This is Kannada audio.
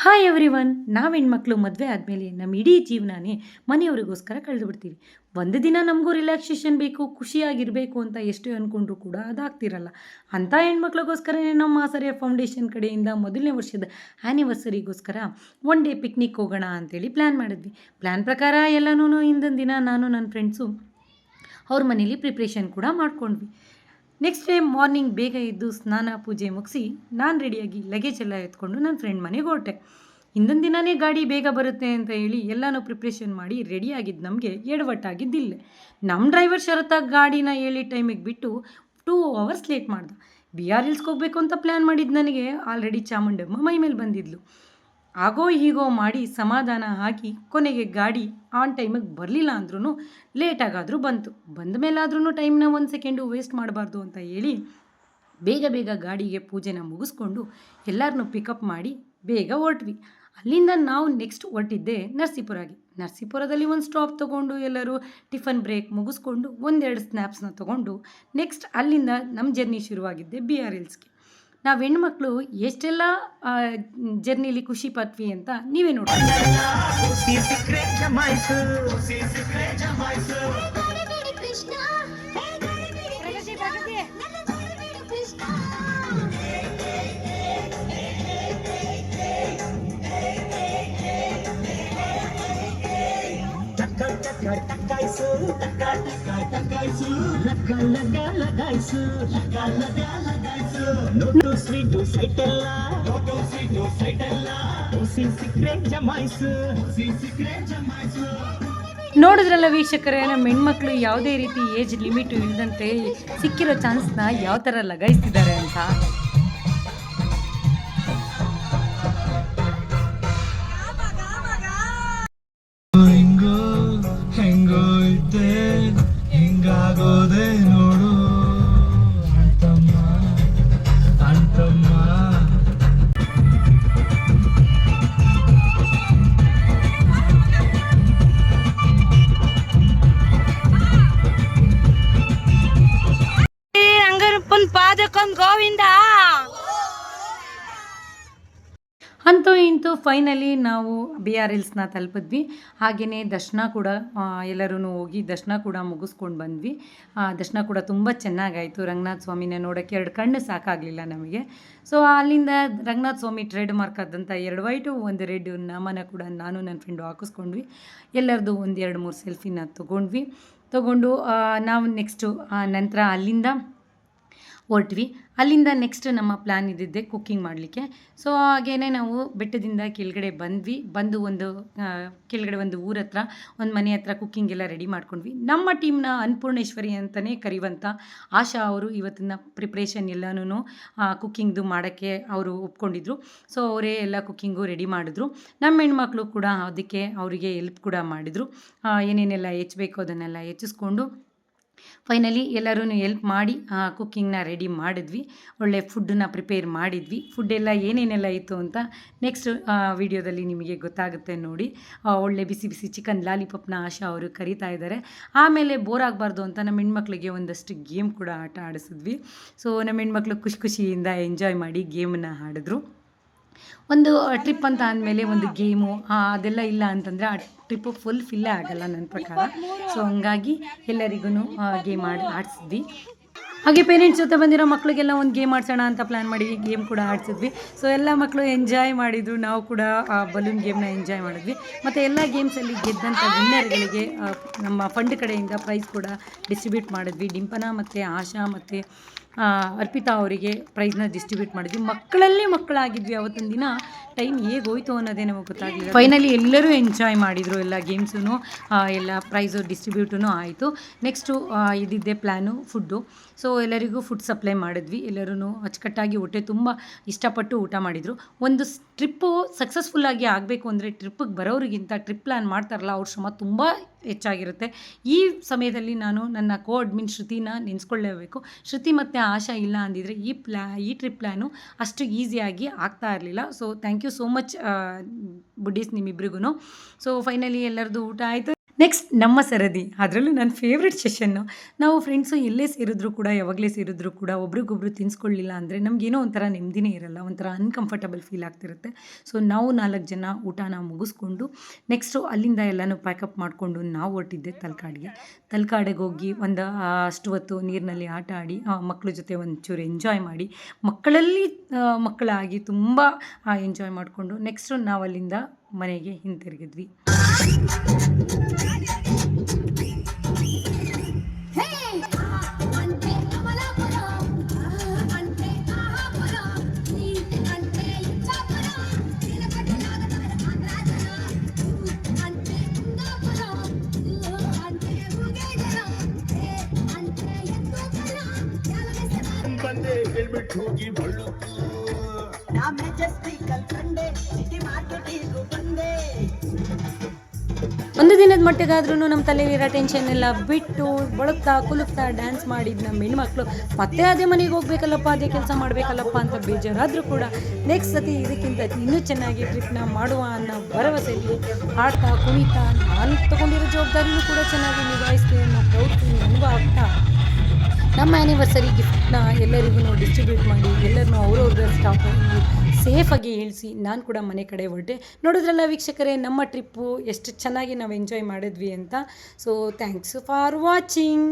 Hi everyone. ನಾವು ಹೆಣ್ಮಕ್ಳು ಮದುವೆ ಆದಮೇಲೆ ನಮ್ಮ ಇಡೀ ಜೀವನನೇ ಮನೆಯವರಿಗೋಸ್ಕರ ಕಳೆದು ಬಿಡ್ತೀವಿ. ಒಂದು ದಿನ ನಮಗೂ ರಿಲ್ಯಾಕ್ಸೇಷನ್ ಬೇಕು, ಖುಷಿಯಾಗಿರಬೇಕು ಅಂತ ಎಷ್ಟೇ ಅಂದ್ಕೊಂಡ್ರೂ ಕೂಡ ಅದಾಗ್ತಿರಲ್ಲ. ಅಂಥ ಹೆಣ್ಮಕ್ಳಿಗೋಸ್ಕರನೇ ನಮ್ಮ ಆಸರೆ ಫೌಂಡೇಶನ್ ಕಡೆಯಿಂದ ಮೊದಲನೇ ವರ್ಷದ ಆ್ಯನಿವರ್ಸರಿಗೋಸ್ಕರ ಒನ್ ಡೇ ಪಿಕ್ನಿಕ್ ಹೋಗೋಣ ಅಂತೇಳಿ ಪ್ಲ್ಯಾನ್ ಮಾಡಿದ್ವಿ. ಪ್ಲ್ಯಾನ್ ಪ್ರಕಾರ ಎಲ್ಲನೂ ಹಿಂದಿನ ದಿನ ನಾನು ನನ್ನ ಫ್ರೆಂಡ್ಸು ಅವ್ರ ಮನೇಲಿ ಪ್ರಿಪ್ರೇಷನ್ ಕೂಡ ಮಾಡ್ಕೊಂಡ್ವಿ. ನೆಕ್ಸ್ಟ್ ಡೇ ಮಾರ್ನಿಂಗ್ ಬೇಗ ಎದ್ದು ಸ್ನಾನ ಪೂಜೆ ಮುಗಿಸಿ ನಾನು ರೆಡಿಯಾಗಿ ಲಗೇಜ್ ಎಲ್ಲ ಎತ್ಕೊಂಡು ನನ್ನ ಫ್ರೆಂಡ್ ಮನೆಗೆ ಹೊರಟೆ. ಹಿಂದಿನ ದಿನವೇ ಗಾಡಿ ಬೇಗ ಬರುತ್ತೆ ಅಂತ ಹೇಳಿ ಎಲ್ಲನೂ ಪ್ರಿಪ್ರೇಷನ್ ಮಾಡಿ ರೆಡಿಯಾಗಿದ್ದು ನಮಗೆ ಎಡವಟ್ಟಾಗಿದ್ದಿಲ್ಲ. ನಮ್ಮ ಡ್ರೈವರ್ ಶರತ್ತಾಗಿ ಗಾಡಿನ ಹೇಳಿ ಟೈಮಿಗೆ ಬಿಟ್ಟು 2 ಅವರ್ಸ್ ಲೇಟ್ ಮಾಡ್ದೆ. BR Hills ಹೋಗಬೇಕು ಅಂತ ಪ್ಲ್ಯಾನ್ ಮಾಡಿದ್ದು ನನಗೆ ಆಲ್ರೆಡಿ ಚಾಮುಂಡಮ್ಮ ಮೈ ಮೇಲೆ ಬಂದಿದ್ಲು. ಆಗೋ ಹೀಗೋ ಮಾಡಿ ಸಮಾಧಾನ ಆಗಿ ಕೊನೆಗೆ ಗಾಡಿ ಆನ್ ಟೈಮಿಗೆ ಬರಲಿಲ್ಲ ಅಂದ್ರೂ ಲೇಟಾಗಾದರೂ ಬಂತು. ಬಂದ ಮೇಲಾದ್ರೂ ಟೈಮ್ನ 1 ಸೆಕೆಂಡು ವೇಸ್ಟ್ ಮಾಡಬಾರ್ದು ಅಂತ ಹೇಳಿ ಬೇಗ ಬೇಗ ಗಾಡಿಗೆ ಪೂಜೆನ ಮುಗಿಸ್ಕೊಂಡು ಎಲ್ಲರನ್ನೂ ಪಿಕಪ್ ಮಾಡಿ ಬೇಗ ಹೊರಟ್ವಿ. ಅಲ್ಲಿಂದ ನಾವು ನೆಕ್ಸ್ಟ್ ಹೊರಟಿದ್ದೆ ನರಸೀಪುರದಲ್ಲಿ ಒಂದು ಸ್ಟಾಪ್ ತೊಗೊಂಡು ಎಲ್ಲರೂ ಟಿಫನ್ ಬ್ರೇಕ್ ಮುಗಿಸ್ಕೊಂಡು ಒಂದೆರಡು ಸ್ನ್ಯಾಪ್ಸ್ನ ತೊಗೊಂಡು ನೆಕ್ಸ್ಟ್ ಅಲ್ಲಿಂದ ನಮ್ಮ ಜರ್ನಿ ಶುರುವಾಗಿದ್ದೆ BR Hillsಗೆ. ನಾವು ಹೆಣ್ಮಕ್ಳು ಎಷ್ಟೆಲ್ಲ ಜರ್ನಿಲಿ ಖುಷಿ ಪಟ್ವಿ ಅಂತ ನೀವೇ ನೋಡಿ. ನೋಡಿದ್ರಲ್ಲ ವೀಕ್ಷಕರೇ, ನಮ್ಮ ಹೆಣ್ಮಕ್ಳು ಯಾವುದೇ ರೀತಿ ಏಜ್ ಲಿಮಿಟು ಇಲ್ಲದಂತೆ ಸಿಕ್ಕಿರೋ ಚಾನ್ಸ್ನ ಯಾವ ಥರ ಲಗಾಯಿಸ್ತಿದ್ದಾರೆ ಅಂತ. ಹಿಂಗಾಗೋದೆ ನೋಡು ಅಂತಮ್ಮ ಅಂತಮ್ಮ. ರಂಗರಪ್ಪನ ಪಾದಕ್ಕೊಂದು ಗೋವಿಂದ. ಅಂತೂ ಇಂತೂ ಫೈನಲಿ ನಾವು BR Hillsನ ತಲುಪಿದ್ವಿ. ಹಾಗೆಯೇ ದರ್ಶನ ಕೂಡ ಎಲ್ಲರೂ ಹೋಗಿ ದರ್ಶನ ಕೂಡ ಮುಗಿಸ್ಕೊಂಡು ಬಂದ್ವಿ. ದರ್ಶನ ಕೂಡ ತುಂಬ ಚೆನ್ನಾಗಾಯಿತು. ರಂಗನಾಥ ಸ್ವಾಮಿನ ನೋಡೋಕ್ಕೆ 2 ಕಣ್ಣು ಸಾಕಾಗಲಿಲ್ಲ ನಮಗೆ. ಸೊ ಅಲ್ಲಿಂದ ರಂಗನಾಥ ಸ್ವಾಮಿ ಟ್ರೇಡ್ ಮಾರ್ಕ್ ಆದಂಥ 2 ವೈಟು 1 ರೆಡ್ ನಾಮನ ಕೂಡ ನಾನು ನನ್ನ ಫ್ರೆಂಡು ಹಾಕಿಸ್ಕೊಂಡ್ವಿ. ಎಲ್ಲರದು 1-2-3 ಸೆಲ್ಫಿನ ತೊಗೊಂಡು ನಾವು ನೆಕ್ಸ್ಟು ನಂತರ ಅಲ್ಲಿಂದ ಹೊರಟ್ವಿ. ಅಲ್ಲಿಂದ ನೆಕ್ಸ್ಟ್ ನಮ್ಮ ಪ್ಲ್ಯಾನ್ ಇದ್ದಿದ್ದೆ ಕುಕ್ಕಿಂಗ್ ಮಾಡಲಿಕ್ಕೆ. ಸೊ ಹಾಗೇ ನಾವು ಬೆಟ್ಟದಿಂದ ಕೆಳಗಡೆ ಬಂದು ಕೆಳಗಡೆ ಒಂದು ಊರ ಹತ್ರ ಒಂದು ಮನೆ ಹತ್ರ ಕುಕ್ಕಿಂಗ್ ಎಲ್ಲ ರೆಡಿ ಮಾಡ್ಕೊಂಡ್ವಿ. ನಮ್ಮ ಟೀಮ್ನ ಅನ್ನಪೂರ್ಣೇಶ್ವರಿ ಅಂತಲೇ ಕರೆಯುವಂಥ ಆಶಾ ಅವರು ಇವತ್ತಿನ ಪ್ರಿಪ್ರೇಷನ್ ಎಲ್ಲನೂ ಕುಕ್ಕಿಂಗ್ದು ಮಾಡೋಕ್ಕೆ ಅವರು ಒಪ್ಕೊಂಡಿದ್ರು. ಸೊ ಅವರೇ ಎಲ್ಲ ಕುಕ್ಕಿಂಗು ರೆಡಿ ಮಾಡಿದ್ರು. ನಮ್ಮ ಹೆಣ್ಮಕ್ಳು ಕೂಡ ಅದಕ್ಕೆ ಅವರಿಗೆ ಹೆಲ್ಪ್ ಕೂಡ ಮಾಡಿದರು. ಏನೇನೆಲ್ಲ ಹೆಚ್ಚಬೇಕು ಅದನ್ನೆಲ್ಲ ಹೆಚ್ಚಿಸ್ಕೊಂಡು ಫೈನಲಿ ಎಲ್ಲರೂ ಹೆಲ್ಪ್ ಮಾಡಿ ಕುಕ್ಕಿಂಗ್ನ ರೆಡಿ ಮಾಡಿದ್ವಿ. ಒಳ್ಳೆ ಫುಡ್ಡನ್ನ ಪ್ರಿಪೇರ್ ಮಾಡಿದ್ವಿ. ಫುಡ್ಡೆಲ್ಲ ಏನೇನೆಲ್ಲ ಇತ್ತು ಅಂತ ನೆಕ್ಸ್ಟ್ ವಿಡಿಯೋದಲ್ಲಿ ನಿಮಗೆ ಗೊತ್ತಾಗುತ್ತೆ ನೋಡಿ. ಒಳ್ಳೆ ಬಿಸಿ ಬಿಸಿ ಚಿಕನ್ ಲಾಲಿಪಾಪ್ನ ಆಶಾ ಅವರು ಕರೀತಾ ಇದ್ದಾರೆ. ಆಮೇಲೆ ಬೋರ್ ಆಗಬಾರ್ದು ಅಂತ ನಮ್ಮ ಹೆಣ್ಮಕ್ಳಿಗೆ ಒಂದಷ್ಟು ಗೇಮ್ ಕೂಡ ಆಟ ಆಡಿಸಿದ್ವಿ. ಸೊ ನಮ್ಮ ಹೆಣ್ಮಕ್ಳು ಖುಷಿಯಿಂದ ಎಂಜಾಯ್ ಮಾಡಿ ಗೇಮನ್ನು ಆಡಿದ್ರು. ಒಂದು ಟ್ರಿಪ್ ಅಂತ ಅಂದಮೇಲೆ ಒಂದು ಗೇಮು ಅದೆಲ್ಲ ಇಲ್ಲ ಅಂತಂದರೆ ಆ ಟ್ರಿಪ್ಪು ಫಿಲ್ಲೇ ಆಗಲ್ಲ ನನ್ನ ಪ್ರಕಾರ. ಸೊ ಹಂಗಾಗಿ ಎಲ್ಲರಿಗೂ ಗೇಮ್ ಆಡಿಸಿದ್ವಿ. ಹಾಗೆ ಪೇರೆಂಟ್ಸ್ ಜೊತೆ ಬಂದಿರೋ ಮಕ್ಕಳಿಗೆಲ್ಲ ಒಂದು ಗೇಮ್ ಆಡ್ಸೋಣ ಅಂತ ಪ್ಲ್ಯಾನ್ ಮಾಡಿ ಗೇಮ್ ಕೂಡ ಆಡಿಸಿದ್ವಿ. ಸೊ ಎಲ್ಲ ಮಕ್ಕಳು ಎಂಜಾಯ್ ಮಾಡಿದರು. ನಾವು ಕೂಡ ಬಲೂನ್ ಗೇಮ್ನ ಎಂಜಾಯ್ ಮಾಡಿದ್ವಿ. ಮತ್ತು ಎಲ್ಲ ಗೇಮ್ಸಲ್ಲಿ ಗೆದ್ದಂಥ ವಿನ್ನರ್ಗಳಿಗೆ ನಮ್ಮ ಫಂಡ್ ಕಡೆಯಿಂದ ಪ್ರೈಸ್ ಕೂಡ ಡಿಸ್ಟ್ರಿಬ್ಯೂಟ್ ಮಾಡಿದ್ವಿ. ಡಿಂಪನ ಮತ್ತು ಆಶಾ ಮತ್ತು ಅರ್ಪಿತಾ ಅವರಿಗೆ ಪ್ರೈಸ್ನ ಡಿಸ್ಟ್ರಿಬ್ಯೂಟ್ ಮಾಡಿದ್ವಿ. ಮಕ್ಕಳಾಗಿದ್ವಿ ಅವತ್ತಿನ ದಿನ. ಟೈಮ್ ಹೇಗೆ ಹೋಯ್ತು ಅನ್ನೋದೇ ನಮಗೆ ಗೊತ್ತಾಗಲಿಲ್ಲ. ಫೈನಲಿ ಎಲ್ಲರೂ ಎಂಜಾಯ್ ಮಾಡಿದರು. ಎಲ್ಲ ಗೇಮ್ಸೂ ಎಲ್ಲ ಪ್ರೈಸು ಡಿಸ್ಟ್ರಿಬ್ಯೂಟೂ ಆಯಿತು. ನೆಕ್ಸ್ಟು ಇದ್ದಿದ್ದೆ ಪ್ಲ್ಯಾನು ಫುಡ್ಡು. ಸೊ ಎಲ್ಲರಿಗೂ ಫುಡ್ ಸಪ್ಲೈ ಮಾಡಿದ್ವಿ. ಎಲ್ಲರೂ ಅಚ್ಚುಕಟ್ಟಾಗಿ ಹೊಟ್ಟೆ ತುಂಬ ಇಷ್ಟಪಟ್ಟು ಊಟ ಮಾಡಿದರು. ಒಂದು ಟ್ರಿಪ್ಪು ಸಕ್ಸಸ್ಫುಲ್ಲಾಗಿ ಆಗಬೇಕು ಅಂದರೆ ಟ್ರಿಪ್ಪಿಗೆ ಬರೋರಿಗಿಂತ ಟ್ರಿಪ್ ಪ್ಲ್ಯಾನ್ ಮಾಡ್ತಾರಲ್ಲ ಅವ್ರ ಶ್ರಮ ತುಂಬ ಹೆಚ್ಚಾಗಿರುತ್ತೆ. ಈ ಸಮಯದಲ್ಲಿ ನಾನು ನನ್ನ ಅಡ್ಮಿನ್ ಶ್ರುತಿನ ನೆನೆಸ್ಕೊಳ್ಳೇಬೇಕು. ಶ್ರುತಿ ಮತ್ತು ಆಶಾ ಇಲ್ಲ ಅಂದಿದ್ರೆ ಈ ಟ್ರಿಪ್ ಪ್ಲ್ಯಾನು ಅಷ್ಟು ಈಸಿಯಾಗಿ ಆಗ್ತಾ ಇರಲಿಲ್ಲ. So thank you so much buddies ನಿಮ್ಮಿಬ್ರಿಗೂ. ಸೊ ಫೈನಲಿ ಎಲ್ಲರದು ಊಟ ಆಯಿತು. ನೆಕ್ಸ್ಟ್ ನಮ್ಮ ಸರದಿ, ಅದರಲ್ಲೂ ನನ್ನ ಫೇವ್ರೆಟ್ ಸೆಷನ್ನು. ನಾವು ಫ್ರೆಂಡ್ಸು ಎಲ್ಲೇ ಸೇರಿದ್ರು ಕೂಡ, ಯಾವಾಗಲೇ ಸೇರಿದ್ರು ಕೂಡ ಒಬ್ರಿಗೊಬ್ರು ತಿನ್ನಿಸ್ಕೊಳ್ಳಿಲ್ಲ ಅಂದರೆ ನಮಗೇನೋ ಒಂಥರ ನೆಮ್ಮದಿನೇ ಇರಲ್ಲ, ಒಂಥರ ಅನ್ಕಂಫರ್ಟಬಲ್ ಫೀಲ್ ಆಗ್ತಿರುತ್ತೆ. ಸೊ ನಾವು 4 ಜನ ಊಟನ ಮುಗಿಸ್ಕೊಂಡು ನೆಕ್ಸ್ಟು ಅಲ್ಲಿಂದ ಎಲ್ಲನೂ ಪ್ಯಾಕಪ್ ಮಾಡಿಕೊಂಡು ನಾವು ಹೊರಟಿದ್ದೆ ತಲಕಾಡಿಗೆ ಹೋಗಿ ಒಂದು ಅಷ್ಟು ಹೊತ್ತು ನೀರಿನಲ್ಲಿ ಆಟ ಆಡಿ ಮಕ್ಕಳ ಜೊತೆ ಒಂಚೂರು ಎಂಜಾಯ್ ಮಾಡಿ ಮಕ್ಕಳಲ್ಲಿ ಮಕ್ಕಳಾಗಿ ತುಂಬ ಎಂಜಾಯ್ ಮಾಡಿಕೊಂಡು ನೆಕ್ಸ್ಟು ನಾವು ಅಲ್ಲಿಂದ ಮನೆಗೆ ಹಿಂತಿರುಗಿದ್ವಿ. ಬಂದೆ ಹೇಳ್ಬಿಟ್ಟು ಹೋಗಿ ಬಳ್ಳುಕು ನಾ ಮೆಜೆಸ್ಟಿಕಲ್ ಕಂಡೆ ಸಿಟಿ ಮಾರ್ಕೆಟಿಗೂ ಬಂದೆ. ಒಂದು ದಿನದ ಮಟ್ಟಿಗಾದ್ರೂ ನಮ್ಮ ತಲೆಯಲ್ಲಿರೋ ಟೆನ್ಷನ್ ಎಲ್ಲ ಬಿಟ್ಟು ಬಳಕ್ತಾ ಕುಲುಕ್ತಾ ಡ್ಯಾನ್ಸ್ ಮಾಡಿದ್ದು ನಮ್ಮ ಹೆಣ್ಮಕ್ಳು ಮತ್ತೆ ಅದೇ ಮನೆಗೆ ಹೋಗ್ಬೇಕಲ್ಲಪ್ಪ, ಅದೇ ಕೆಲಸ ಮಾಡಬೇಕಲ್ಲಪ್ಪ ಅಂತ ಬೇಜಾರಾದರೂ ಕೂಡ ನೆಕ್ಸ್ಟ್ ಸತಿ ಇದಕ್ಕಿಂತ ಇನ್ನೂ ಚೆನ್ನಾಗಿ ಟ್ರಿಪ್ನ ಮಾಡುವ ಅನ್ನೋ ಭರವಸೆಯಲ್ಲಿ ಆಡ್ತಾ ಕುಣಿತಾ ನಾನು ತೊಗೊಂಡಿರೋ ಜವಾಬ್ದಾರಿನೂ ಕೂಡ ಚೆನ್ನಾಗಿ ನಿಭಾಯಿಸ್ತೀನಿ ಅನ್ನೋ ಪ್ರೌಡ್ ಫೀಲ್ ನನಗೂ ಆಗ್ತಾ ನಮ್ಮ ಆ್ಯನಿವರ್ಸರಿ ಗಿಫ್ಟ್ನ ಎಲ್ಲರಿಗೂ ಡಿಸ್ಟ್ರಿಬ್ಯೂಟ್ ಮಾಡಿ ಎಲ್ಲರನ್ನೂ ಅವ್ರವ್ರ ಸ್ಟಾಪಲ್ಲಿ ಸೇಫಾಗಿ ಇಳಿಸಿ ನಾನು ಕೂಡ ಮನೆ ಕಡೆ ಹೊರಟೆ. ನೋಡಿದ್ರಲ್ಲ ವೀಕ್ಷಕರೇ, ನಮ್ಮ ಟ್ರಿಪ್ಪು ಎಷ್ಟು ಚೆನ್ನಾಗಿ ನಾವು ಎಂಜಾಯ್ ಮಾಡಿದ್ವಿ ಅಂತ. So thanks for watching.